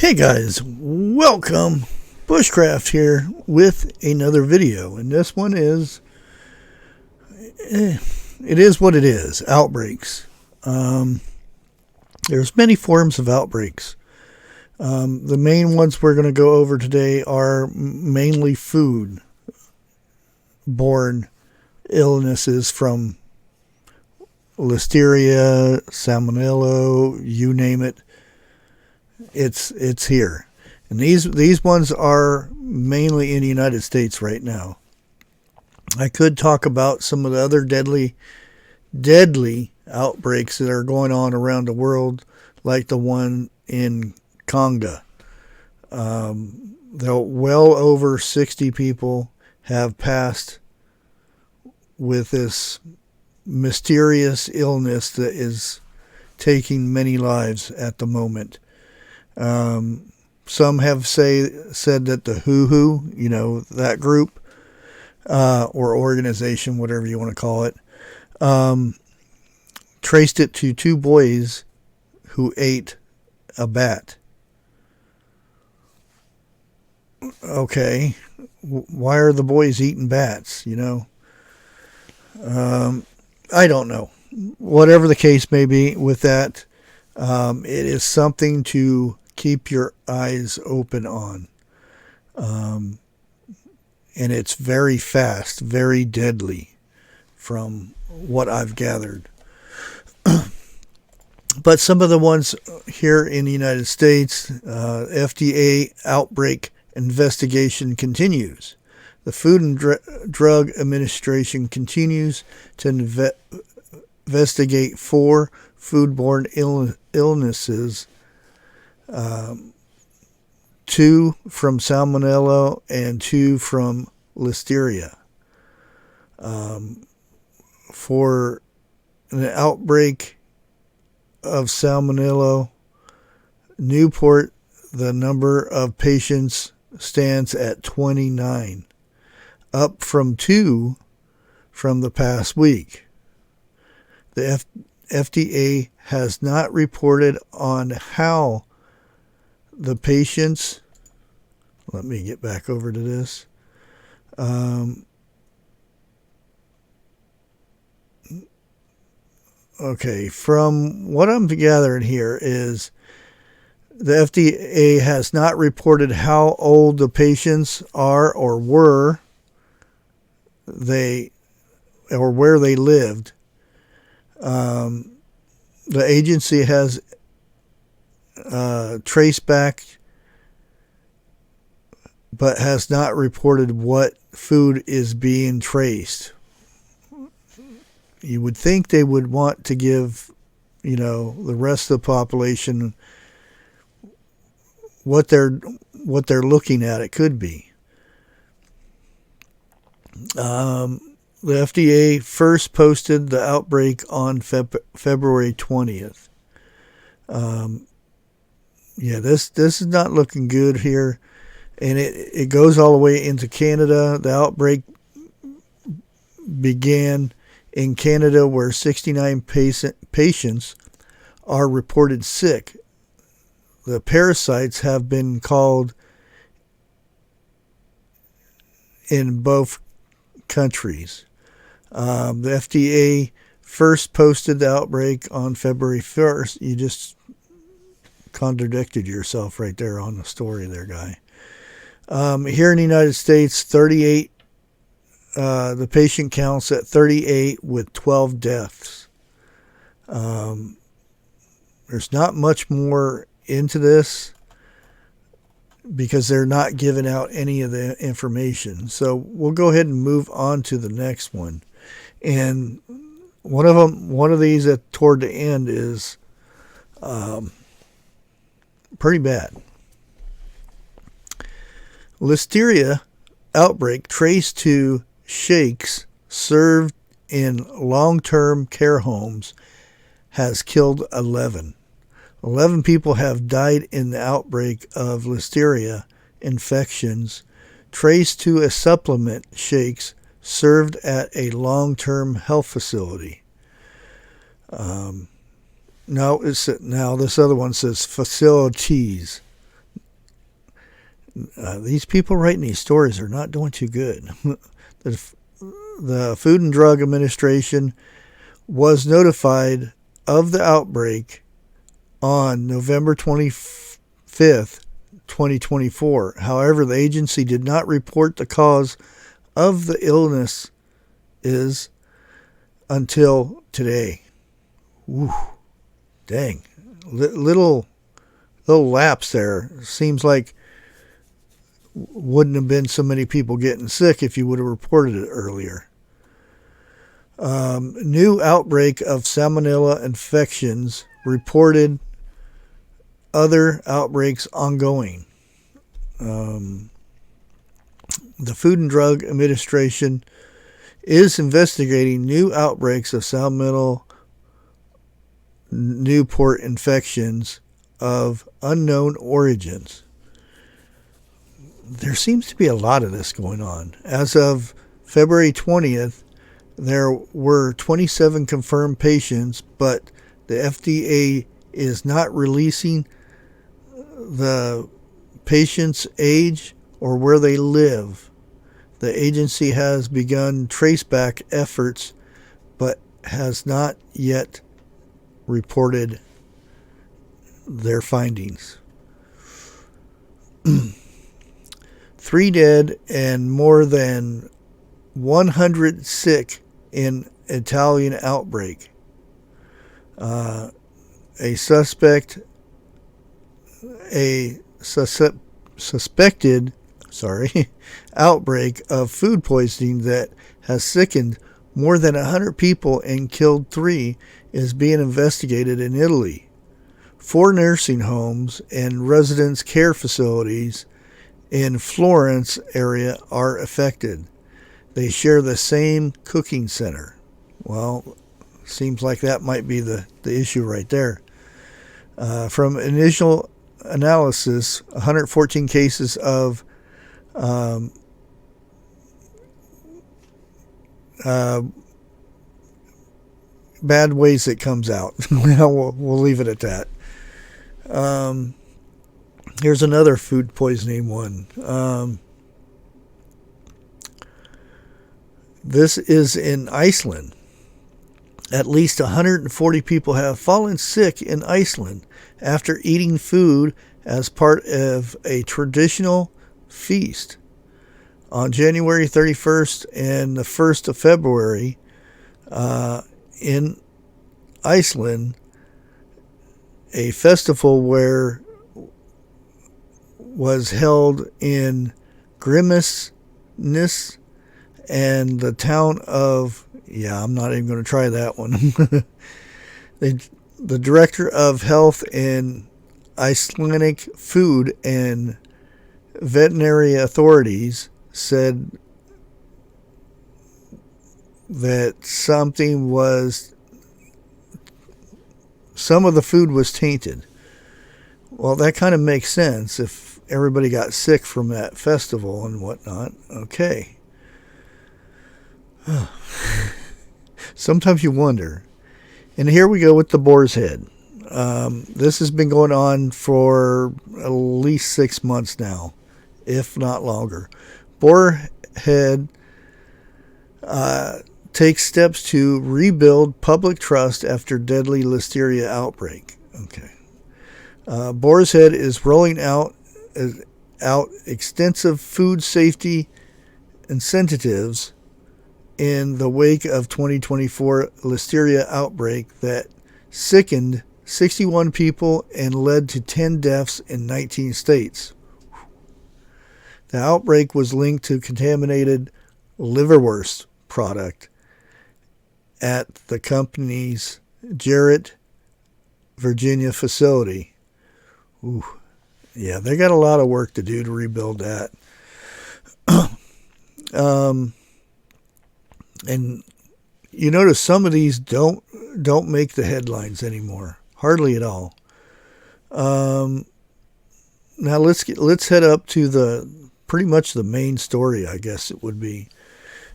Hey guys, welcome. Bushcraft here with another video, and this one is, it is what it is, outbreaks. There's many forms of outbreaks. The main ones we're going to go over today are mainly food-borne illnesses from listeria, salmonella, you name it. It's here. And these ones are mainly in the United States right now. I could talk about some of the other deadly outbreaks that are going on around the world, like the one in Congo. Though well over 60 people have passed with this mysterious illness that is taking many lives at the moment. Some have said that the WHO, that group, or organization, whatever you want to call it, traced it to two boys who ate a bat. Okay, why are the boys eating bats, I don't know. Whatever the case may be with that, it is something to keep your eyes open on. And it's very fast, very deadly from what I've gathered. But some of the ones here in the United States, FDA outbreak investigation continues. The Food and Drug Administration continues to investigate 4 foodborne illnesses, 2 from salmonella and 2 from listeria. For an outbreak of salmonella, Newport, the number of patients stands at 29, up from 2 from the past week. The FDA has not reported on how the patients, let me get back over to this. Okay, from what I'm gathering here is the FDA has not reported how old the patients are or were they or where they lived. The agency has traced back but has not reported what food is being traced. You would think they would want to give, the rest of the population what they're looking at. It could be. The FDA first posted the outbreak on February 20th. This is not looking good here, and it goes all the way into Canada. The outbreak began in Canada, where 69 patients are reported sick. The parasites have been called in both countries. The FDA first posted the outbreak on February 1st. You just contradicted yourself right there on the story there, guy. Here in the United States, 38, the patient counts at 38 with 12 deaths. There's not much more into this because they're not giving out any of the information. So we'll go ahead and move on to the next one. And one of these toward the end is pretty bad. Listeria outbreak traced to shakes served in long-term care homes has killed 11. 11 people have died in the outbreak of listeria infections traced to a supplement shakes served at a long-term health facility. Now this other one says facilities. These people writing these stories are not doing too good. The Food and Drug Administration was notified of the outbreak on November 25th, 2024. However, the agency did not report the cause of the illness until today. Ooh, dang. Little lapse there. Seems like wouldn't have been so many people getting sick if you would have reported it earlier. New outbreak of salmonella infections reported. Other outbreaks ongoing. The Food and Drug Administration is investigating new outbreaks of salmonella Newport infections of unknown origins. There seems to be a lot of this going on. As of February 20th, there were 27 confirmed patients, but the FDA is not releasing the patient's age or where they live. The agency has begun traceback efforts, but has not yet reported their findings. 3 dead and more than 100 sick in Italian outbreak. A suspected outbreak of food poisoning that has sickened more than 100 people and killed 3 is being investigated in Italy. 4 nursing homes and residence care facilities in Florence area are affected. They share the same cooking center. Well, seems like that might be the issue right there. From initial analysis, 114 cases of bad ways it comes out. We'll leave it at that. Here's another food poisoning one. This is in Iceland. At least 140 people have fallen sick in Iceland after eating food as part of a traditional feast. On January 31st and the 1st of February, in Iceland, a festival was held in Grimsnes and the town of, I'm not even going to try that one. The director of health and Icelandic food and veterinary authorities said that some of the food was tainted. Well, that kind of makes sense if everybody got sick from that festival and whatnot. Okay. Sometimes you wonder. And here we go with the boar's head. This has been going on for at least 6 months now, if not longer. Boar head takes steps to rebuild public trust after deadly listeria outbreak. Okay. Boar's Head is rolling out extensive food safety incentives in the wake of 2024 listeria outbreak that sickened 61 people and led to 10 deaths in 19 states. The outbreak was linked to contaminated liverwurst product at the company's Jarrett, Virginia facility. Ooh, yeah, they got a lot of work to do to rebuild that. And you notice some of these don't make the headlines anymore, hardly at all. Now let's head up to pretty much the main story, I guess it would be.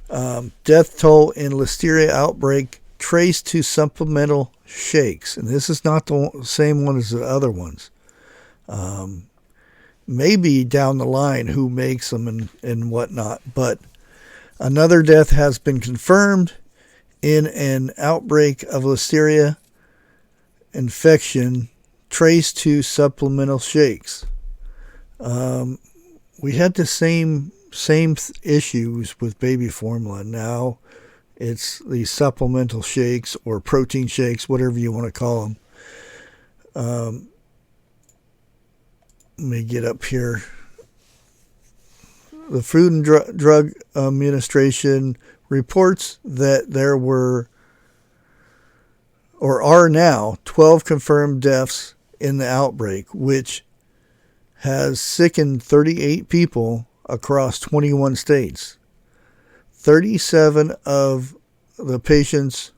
Death toll in listeria outbreak traced to supplemental shakes, and this is not the same one as the other ones. maybe down the line who makes them and whatnot. But another death has been confirmed in an outbreak of listeria infection traced to supplemental shakes. We had the same issues with baby formula. Now it's these supplemental shakes or protein shakes, whatever you want to call them. Let me get up here. The Food and Drug Administration reports that there were or are now 12 confirmed deaths in the outbreak, which has sickened 38 people across 21 states. 37 of the patients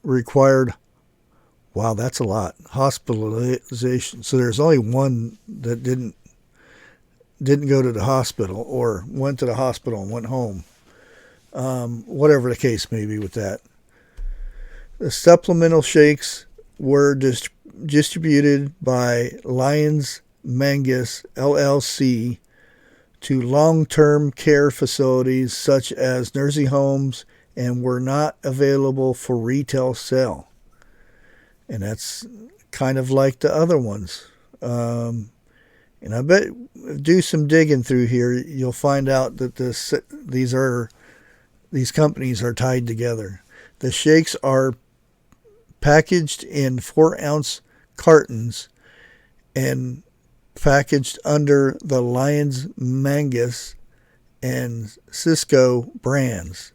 required, wow, that's a lot, hospitalization. So there's only one that didn't go to the hospital or went to the hospital and went home. Whatever the case may be with that. The supplemental shakes were distributed by Lions Mangus LLC to long-term care facilities such as nursing homes and were not available for retail sale. And that's kind of like the other ones. And I bet do some digging through here, you'll find out that these companies are tied together. The shakes are packaged in 4-ounce cartons and packaged under the Lions Mangus and Cisco brands.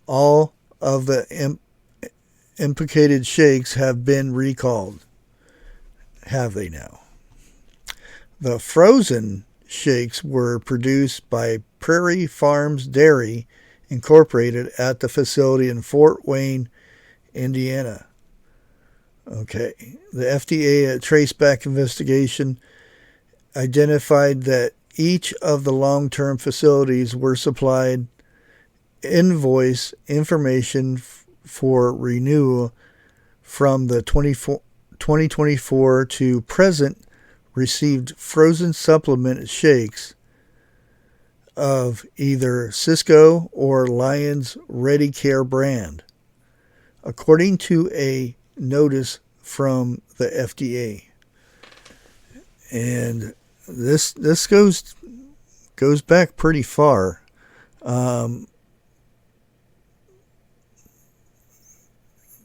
All of the implicated shakes have been recalled. Have they now? The frozen shakes were produced by Prairie Farms Dairy Incorporated at the facility in Fort Wayne, Indiana. Okay. The FDA traceback investigation identified that each of the long-term facilities were supplied invoice information for renewal from the 2024 to present received frozen supplement shakes of either Cisco or Lions Ready Care brand, according to a notice from the FDA. And this goes back pretty far.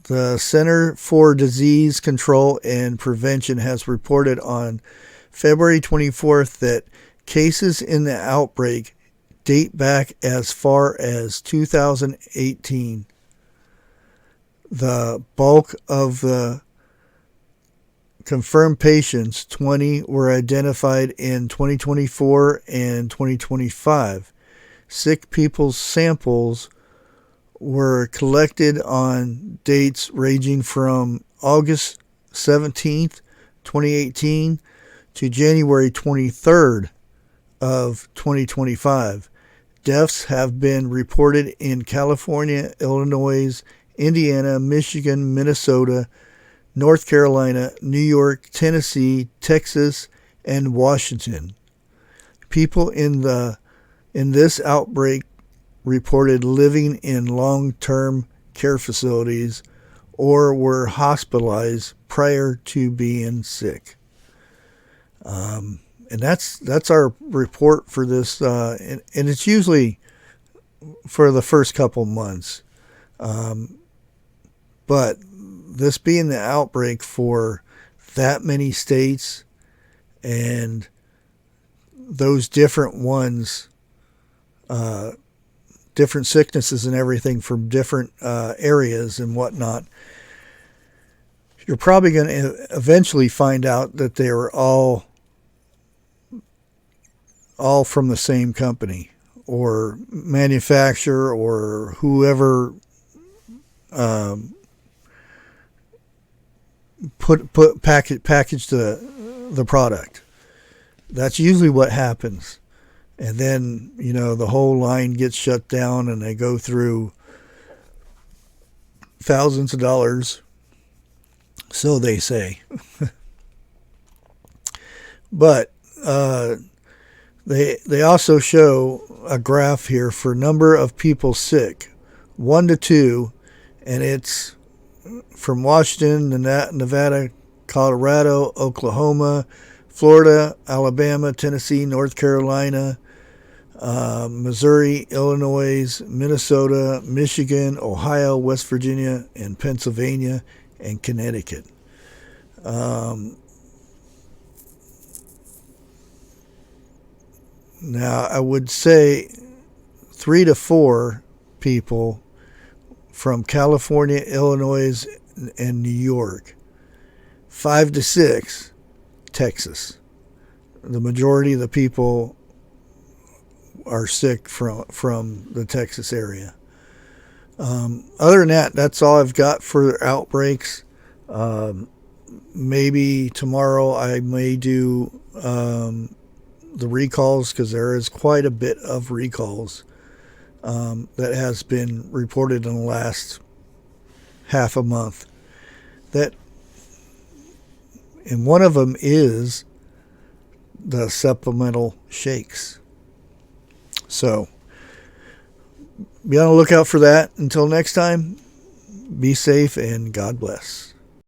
The Center for Disease Control and Prevention has reported on February 24th that cases in the outbreak date back as far as 2018. The bulk of the confirmed patients, 20, were identified in 2024 and 2025. Sick people's samples were collected on dates ranging from August 17th, 2018 to January 23rd of 2025. Deaths have been reported in California, Illinois, Indiana, Michigan, Minnesota, North Carolina, New York, Tennessee, Texas, and Washington. People in this outbreak reported living in long-term care facilities or were hospitalized prior to being sick. And that's our report for this, and it's usually for the first couple months. But this being the outbreak for that many states and those different ones, different sicknesses and everything from different areas and whatnot, you're probably going to eventually find out that they were all from the same company or manufacturer or whoever packaged the product. That's usually what happens. And then, the whole line gets shut down and they go through thousands of dollars, so they say. But They also show a graph here for number of people sick, 1 to 2, and it's from Washington, Nevada, Colorado, Oklahoma, Florida, Alabama, Tennessee, North Carolina, Missouri, Illinois, Minnesota, Michigan, Ohio, West Virginia, and Pennsylvania, and Connecticut. Now, I would say 3 to 4 people from California, Illinois, and New York. 5 to 6, Texas. The majority of the people are sick from the Texas area. Other than that, that's all I've got for outbreaks. Maybe tomorrow I may do the recalls, because there is quite a bit of recalls that has been reported in the last half a month. And one of them is the supplemental shakes. So be on the lookout for that. Until next time, be safe and God bless.